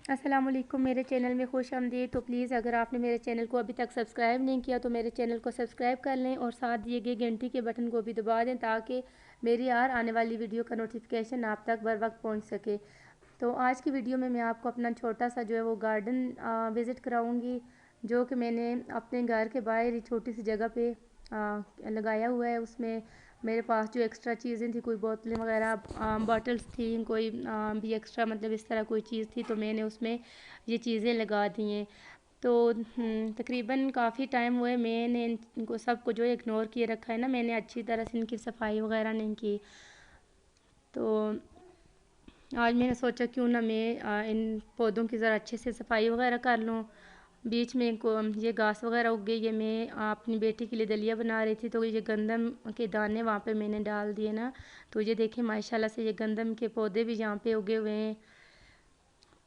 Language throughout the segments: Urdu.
السلام علیکم، میرے چینل میں خوش آمدید۔ تو پلیز اگر آپ نے میرے چینل کو ابھی تک سبسکرائب نہیں کیا تو میرے چینل کو سبسکرائب کر لیں اور ساتھ دیے گئے گھنٹی کے بٹن کو بھی دبا دیں تاکہ میری ہر آنے والی ویڈیو کا نوٹیفیکیشن آپ تک بر وقت پہنچ سکے۔ تو آج کی ویڈیو میں آپ کو اپنا چھوٹا سا جو ہے وہ گارڈن وزٹ کراؤں گی، جو کہ میں نے اپنے گھر کے باہر چھوٹی سی جگہ پہ لگایا ہوا ہے۔ اس میں میرے پاس جو ایکسٹرا چیزیں تھیں، کوئی بوتلیں وغیرہ باٹلز تھیں، کوئی بھی ایکسٹرا مطلب اس طرح کوئی چیز تھی تو میں نے اس میں یہ چیزیں لگا دی ہیں۔ تو تقریباً کافی ٹائم ہوئے میں نے ان کو سب کو جو اگنور کیے رکھا ہے نا، میں نے اچھی طرح سے ان کی صفائی وغیرہ نہیں کی۔ تو آج میں نے سوچا کیوں نہ میں ان پودوں کی ذرا اچھے سے صفائی وغیرہ کر لوں۔ بیچ میں یہ گھاس وغیرہ اگ گئی ہے، میں اپنی بیٹی کے لیے دلیا بنا رہی تھی تو یہ گندم کے دانے وہاں پہ میں نے ڈال دیے نا، تو یہ دیکھیں ماشاءاللہ سے یہ گندم کے پودے بھی یہاں پہ اگے ہوئے ہیں۔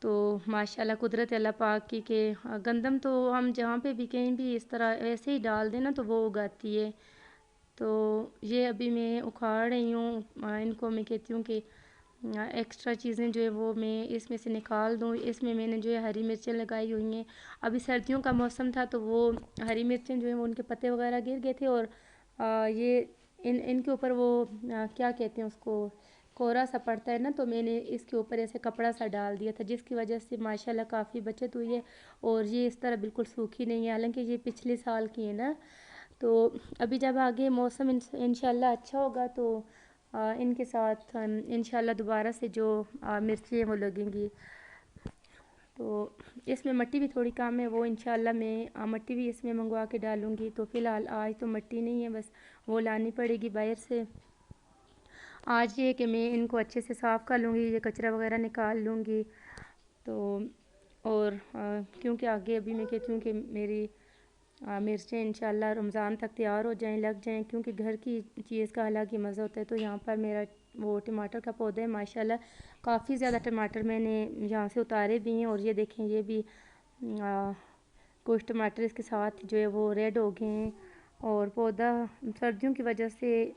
تو ماشاءاللہ قدرت اللہ پاک کی کہ گندم تو ہم جہاں پہ بھی کہیں بھی اس طرح ایسے ہی ڈال دیں نا تو وہ اگاتی ہے۔ تو یہ ابھی میں اکھاڑ رہی ہوں، ان کو میں کہتی ہوں کہ ایکسٹرا چیزیں جو ہے وہ میں اس میں سے نکال دوں۔ اس میں نے جو ہے ہری مرچیں لگائی ہوئی ہیں، ابھی سردیوں کا موسم تھا تو وہ ہری مرچیں جو ہیں وہ ان کے پتے وغیرہ گر گئے تھے اور یہ ان کے اوپر وہ کیا کہتے ہیں اس کو، کورا سا پڑتا ہے نا، تو میں نے اس کے اوپر ایسے کپڑا سا ڈال دیا تھا جس کی وجہ سے ماشاءاللہ کافی بچت ہوئی ہے اور یہ اس طرح بالکل سوکھی نہیں ہے، حالانکہ یہ پچھلے سال کی ہے نا۔ تو ابھی جب آگے موسم انشاءاللہ اچھا ہوگا تو ان کے ساتھ انشاءاللہ دوبارہ سے جو مرچیں وہ لگیں گی۔ تو اس میں مٹی بھی تھوڑی کم ہے، وہ انشاءاللہ میں مٹی بھی اس میں منگوا کے ڈالوں گی۔ تو فی الحال آج تو مٹی نہیں ہے، بس وہ لانی پڑے گی باہر سے۔ آج یہ کہ میں ان کو اچھے سے صاف کر لوں گی، یہ کچرا وغیرہ نکال لوں گی۔ تو اور کیونکہ آگے ابھی میں کہتی ہوں کہ میری مرچیں انشاءاللہ رمضان تک تیار ہو جائیں، لگ جائیں، کیونکہ گھر کی چیز کا الگ ہی مزہ ہوتا ہے۔ تو یہاں پر میرا وہ ٹماٹر کا پودا ہے، ماشاءاللہ کافی زیادہ ٹماٹر میں نے یہاں سے اتارے بھی ہیں اور یہ دیکھیں یہ بھی کچھ ٹماٹر اس کے ساتھ جو ہے وہ ریڈ ہو گئے ہیں اور پودا سردیوں کی وجہ سے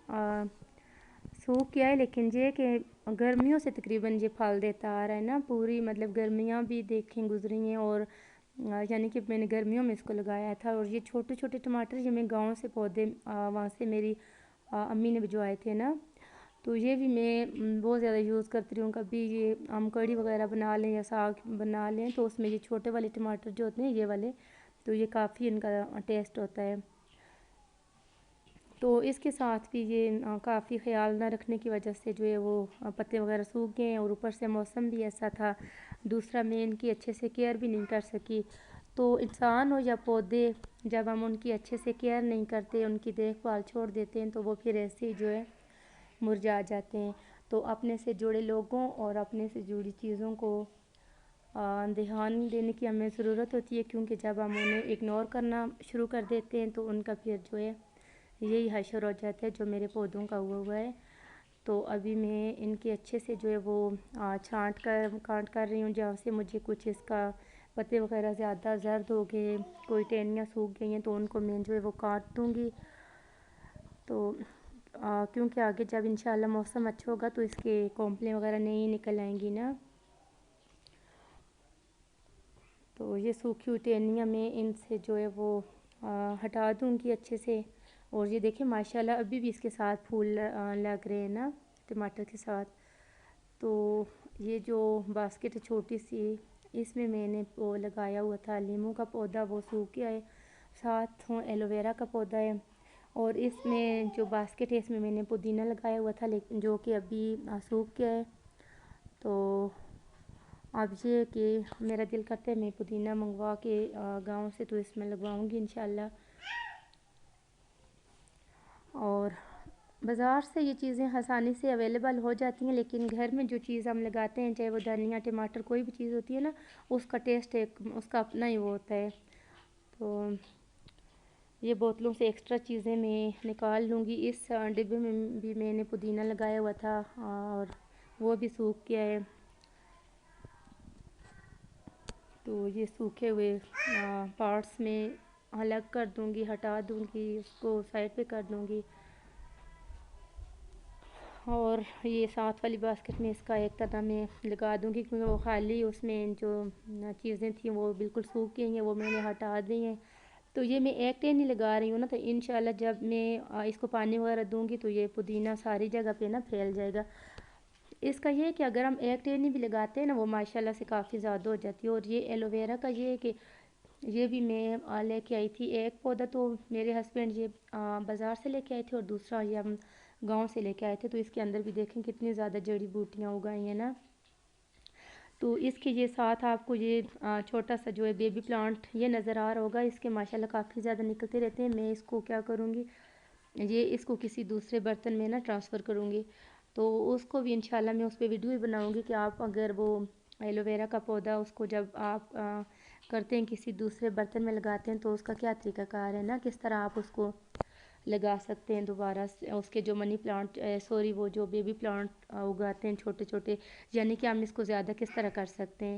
سوکھ گیا ہے، لیکن یہ کہ گرمیوں سے تقریباً یہ پھل دیتا آ رہا ہے نا، پوری مطلب گرمیاں بھی دیکھیں گزری ہیں اور یعنی کہ میں نے گرمیوں میں اس کو لگایا تھا۔ اور یہ چھوٹے چھوٹے ٹماٹر یہ میں گاؤں سے پودے وہاں سے میری امی نے بھجوائے تھے نا، تو یہ بھی میں بہت زیادہ یوز کرتی رہی ہوں۔ کبھی یہ ہم کڑی وغیرہ بنا لیں یا ساگ بنا لیں تو اس میں یہ چھوٹے والے ٹماٹر جو ہوتے ہیں یہ والے، تو یہ کافی ان کا ٹیسٹ ہوتا ہے۔ تو اس کے ساتھ بھی یہ کافی خیال نہ رکھنے کی وجہ سے جو ہے وہ پتے وغیرہ سوکھ گئے ہیں اور اوپر سے موسم بھی ایسا تھا، دوسرا میں ان کی اچھے سے کیئر بھی نہیں کر سکی۔ تو انسان ہو یا پودے، جب ہم ان کی اچھے سے کیئر نہیں کرتے، ان کی دیکھ بھال چھوڑ دیتے ہیں تو وہ پھر ایسے ہی جو ہے مرجھا جاتے ہیں۔ تو اپنے سے جڑے لوگوں اور اپنے سے جڑی چیزوں کو دھیان دینے کی ہمیں ضرورت ہوتی ہے، کیونکہ جب ہم انہیں اگنور کرنا شروع کر دیتے ہیں تو ان کا پھر جو ہے یہی حشر ہو جاتا ہے جو میرے پودوں کا ہوا ہے۔ تو ابھی میں ان کے اچھے سے جو ہے وہ کانٹ کر رہی ہوں، جہاں سے مجھے کچھ اس کا پتے وغیرہ زیادہ زرد ہو گئے، کوئی ٹہنیاں سوکھ گئی ہیں تو ان کو میں جو ہے وہ کاٹ دوں گی۔ تو کیونکہ آگے جب انشاءاللہ موسم اچھا ہوگا تو اس کے کونپلیں وغیرہ نہیں نکل آئیں گی نا۔ تو یہ سوکھی ہوئی ٹہنیاں میں ان سے جو ہے وہ ہٹا دوں گی اچھے سے۔ اور یہ دیکھیں ماشاءاللہ ابھی بھی اس کے ساتھ پھول لگ رہے ہیں نا ٹماٹر کے ساتھ۔ تو یہ جو باسکٹ چھوٹی سی اس میں نے وہ لگایا ہوا تھا لیموں کا پودا، وہ سوکھ گیا ہے، ساتھ ایلو ویرا کا پودا ہے، اور اس میں جو باسکٹ ہے اس میں نے پودینہ لگایا ہوا تھا لیکن جو کہ ابھی سوکھ گیا ہے۔ تو اب یہ کہ میرا دل کرتا ہے میں پودینہ منگوا کے گاؤں سے تو اس میں لگواؤں گی انشاءاللہ۔ اور بازار سے یہ چیزیں آسانی سے اویلیبل ہو جاتی ہیں، لیکن گھر میں جو چیز ہم لگاتے ہیں چاہے وہ دھنیا ٹماٹر کوئی بھی چیز ہوتی ہے نا، اس کا ٹیسٹ اس کا اپنا ہی وہ ہوتا ہے۔ تو یہ بوتلوں سے ایکسٹرا چیزیں میں نکال لوں گی۔ اس ڈبے میں بھی میں نے پودینہ لگایا ہوا تھا اور وہ بھی سوکھ گیا ہے، تو یہ سوکھے ہوئے پارٹس میں الگ کر دوں گی، ہٹا دوں گی، اس کو سائڈ پہ کر دوں گی۔ اور یہ ساتھ والی باسکٹ میں اس کا ایک طرح میں لگا دوں گی کیونکہ وہ خالی اس میں جو چیزیں تھیں وہ بالکل سوکھ گئی ہیں، وہ میں نے ہٹا دی ہیں. تو یہ میں ایک ٹین ہی لگا رہی ہوں نا، تو انشاءاللہ جب میں اس کو پانی وغیرہ دوں گی تو یہ پودینہ ساری جگہ پہ نا پھیل جائے گا. اس کا یہ ہے کہ اگر ہم ایک ٹین ہی بھی لگاتے ہیں نا وہ ماشاءاللہ سے کافی زیادہ ہو جاتی ہے. اور یہ ایلو ویرا کا یہ ہے کہ یہ بھی میں لے کے آئی تھی ایک پودا، تو میرے ہسبینڈ یہ بازار سے لے کے آئے تھے اور دوسرا یہ ہم گاؤں سے لے کے آئے تھے. تو اس کے اندر بھی دیکھیں کتنی زیادہ جڑی بوٹیاں اگائی ہیں نا. تو اس کے یہ ساتھ آپ کو یہ چھوٹا سا جو ہے بیبی پلانٹ یہ نظر آ رہا ہوگا. اس کے ماشاءاللہ کافی زیادہ نکلتے رہتے ہیں. میں اس کو کیا کروں گی، یہ اس کو کسی دوسرے برتن میں نا ٹرانسفر کروں گی. تو اس کو بھی انشاءاللہ میں اس پہ ویڈیو ہی بناؤں گی کہ آپ اگر وہ ایلو ویرا کا پودا اس کو جب آپ کرتے ہیں کسی دوسرے برتن میں لگاتے ہیں تو اس کا کیا طریقہ کار ہے نا، کس طرح آپ اس کو لگا سکتے ہیں دوبارہ سے. اس کے جو منی پلانٹ وہ جو بیبی پلانٹ اگاتے ہیں چھوٹے چھوٹے، یعنی کہ ہم اس کو زیادہ کس طرح کر سکتے ہیں.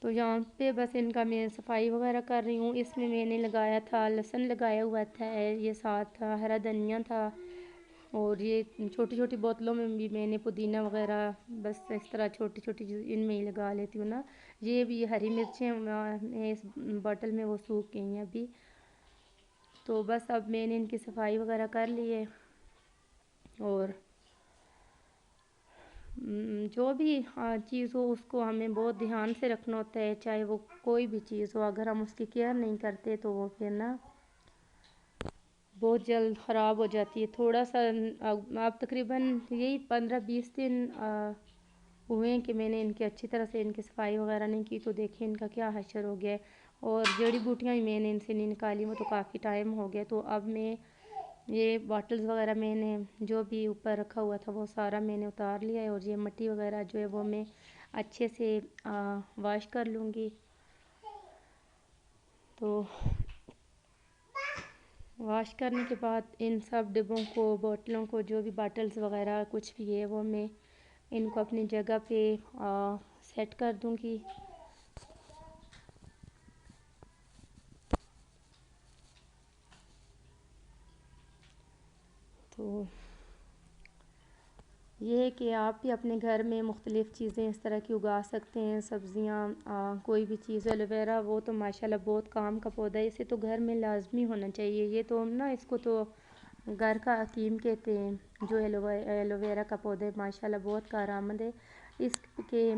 تو یہاں پہ بس ان کا میں صفائی وغیرہ کر رہی ہوں. اس میں نے لگایا تھا لہسن لگایا ہوا تھا، یہ ساتھ تھا ہرا دھنیا تھا، اور یہ چھوٹی چھوٹی بوتلوں میں بھی میں نے پودینہ وغیرہ بس اس طرح چھوٹی چھوٹی ان میں ہی لگا لیتی ہوں نا. یہ بھی ہری مرچیں اس بوتل میں وہ سوکھ گئی ہیں ابھی. تو بس اب میں نے ان کی صفائی وغیرہ کر لی ہے. اور جو بھی چیز ہو اس کو ہمیں بہت دھیان سے رکھنا ہوتا ہے، چاہے وہ کوئی بھی چیز ہو. اگر ہم اس کی کیئر نہیں کرتے تو وہ پھر نا بہت جلد خراب ہو جاتی ہے. تھوڑا سا اب تقریباً یہی 15-20 دن ہوئے ہیں کہ میں نے ان کی اچھی طرح سے ان کی صفائی وغیرہ نہیں کی. تو دیکھیں ان کا کیا حشر ہو گیا ہے. اور جڑی بوٹیاں ہی میں نے ان سے نہیں نکالی، وہ تو کافی ٹائم ہو گیا. تو اب میں یہ باٹلز وغیرہ میں نے جو بھی اوپر رکھا ہوا تھا وہ سارا میں نے اتار لیا ہے. اور یہ مٹی وغیرہ جو ہے وہ میں اچھے سے واش کر لوں گی. تو واش کرنے کے بعد ان سب ڈبوں کو، بوتلوں کو، جو بھی باٹلز وغیرہ کچھ بھی ہے وہ میں ان کو اپنی جگہ پہ سیٹ کر دوں گی. تو یہ ہے کہ آپ بھی اپنے گھر میں مختلف چیزیں اس طرح کی اگا سکتے ہیں. سبزیاں کوئی بھی چیز، ایلو ویرا وہ تو ماشاءاللہ بہت کام کا پودا ہے، اسے تو گھر میں لازمی ہونا چاہیے. یہ تو نا اس کو تو گھر کا حکیم کہتے ہیں. جو ایلو ویرا کا پودا ہے ماشاءاللہ بہت کارآمد ہے. اس کے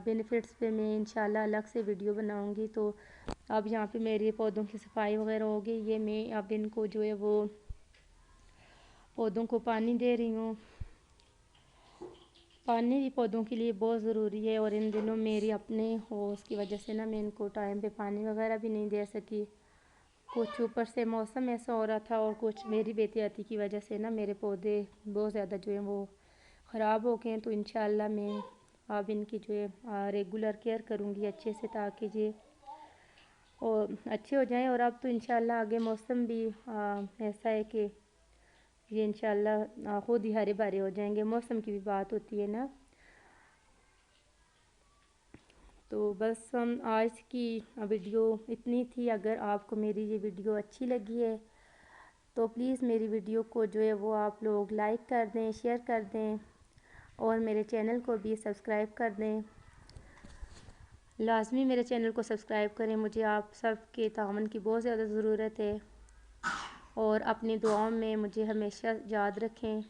بینیفٹس پہ میں انشاءاللہ الگ سے ویڈیو بناؤں گی. تو اب یہاں پہ میری پودوں کی صفائی وغیرہ ہوگی. یہ میں اب ان کو جو ہے وہ پودوں کو پانی دے رہی ہوں. پانی بھی پودوں کے لیے بہت ضروری ہے، اور ان دنوں میری اپنے ہو اس کی وجہ سے نا میں ان کو ٹائم پہ پانی وغیرہ بھی نہیں دے سکی. کچھ اوپر سے موسم ایسا ہو رہا تھا اور کچھ میری بے احتیاطی کی وجہ سے نا میرے پودے بہت زیادہ جو ہیں وہ خراب ہو گئے ہیں. تو انشاءاللہ میں اب ان کی جو ہے ریگولر کیئر کروں گی اچھے سے، تاکہ یہ اور اچھے ہو جائیں. اور اب تو انشاءاللہ آگے موسم بھی ایسا ہے کہ یہ انشاءاللہ خود ہی ہرے بھرے ہو جائیں گے. موسم کی بھی بات ہوتی ہے نا. تو بس آج کی ویڈیو اتنی تھی. اگر آپ کو میری یہ ویڈیو اچھی لگی ہے تو پلیز میری ویڈیو کو جو ہے وہ آپ لوگ لائک کر دیں، شیئر کر دیں، اور میرے چینل کو بھی سبسکرائب کر دیں. لازمی میرے چینل کو سبسکرائب کریں. مجھے آپ سب کے تعاون کی بہت زیادہ ضرورت ہے. اور اپنی دعاؤں میں مجھے ہمیشہ یاد رکھیں.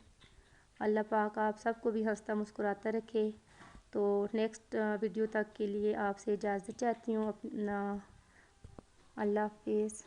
اللہ پاک آپ سب کو بھی ہنستا مسکراتا رکھے. تو نیکسٹ ویڈیو تک کے لیے آپ سے اجازت چاہتی ہوں. اپنا اللہ حافظ.